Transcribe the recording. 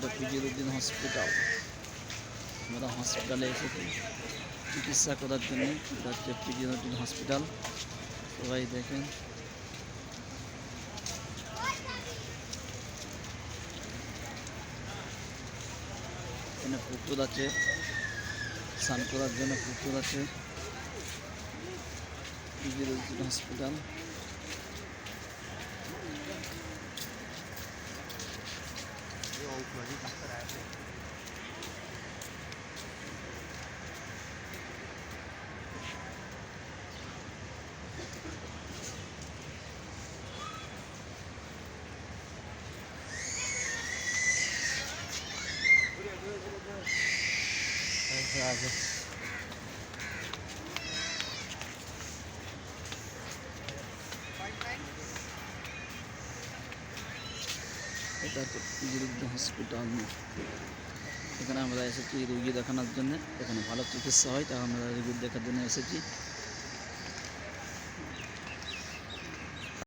এটা ফিজিরুদ্দিন হসপিটাল। আমরা হসপিটালে এসেছি চিকিৎসা করার জন্য। এটা হচ্ছে ফিজিরুদ্দিন হসপিটাল, সবাই দেখেন। এখানে পুকুর আছে, স্নান করার জন্য পুকুর আছে। ফিজিরুদ্দিন হসপিটাল। এটা হচ্ছে ফিজিরুদ্দিন হসপিটাল। এখানে আমরা এসেছি রুগী দেখানোর জন্য। এখানে ভালো চিকিৎসা হয়, তাই আমরা রুগী দেখার জন্য এসেছি।